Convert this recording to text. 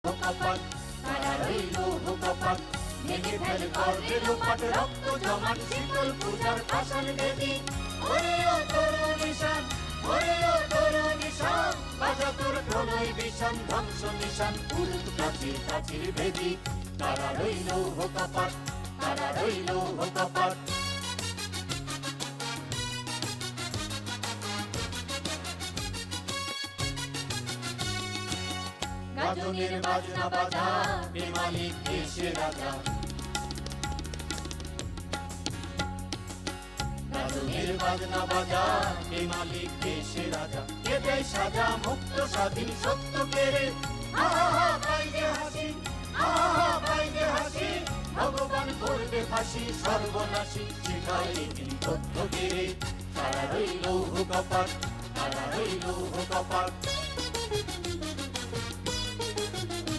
কপাট, তারা রইল কপাট, ভেঙে ফেল করবে লোপাট, রক্ত জমান শীতল পূজার পাষাণ বেদী। ওরে ও তরুণ নিশান, ওরে ও তরুণ নিশান, বাজা তোর প্রলয় বিষান, ধ্বংস নিশান, উল্ট প্রাচীর প্রাচীর বেদী। তারা রইল কপাট, তারা রইল কপাট। গাজনের বাজনা বাজা, বেমালিক দেশের রাজা। গাজনের বাজনা বাজা, বেমালিক দেশের রাজা। কে দেয় সাজা মুক্ত স্বাধীন সত্য কেড়ে, আহা বাইরে হাসি, আহা বাইরে হাসি, ভগবান করবে ফাঁসি সর্বনাশী, শিখায় দিন তথ্য কেড়ে। তারা রইল কপাট, তারা রইল কপাট।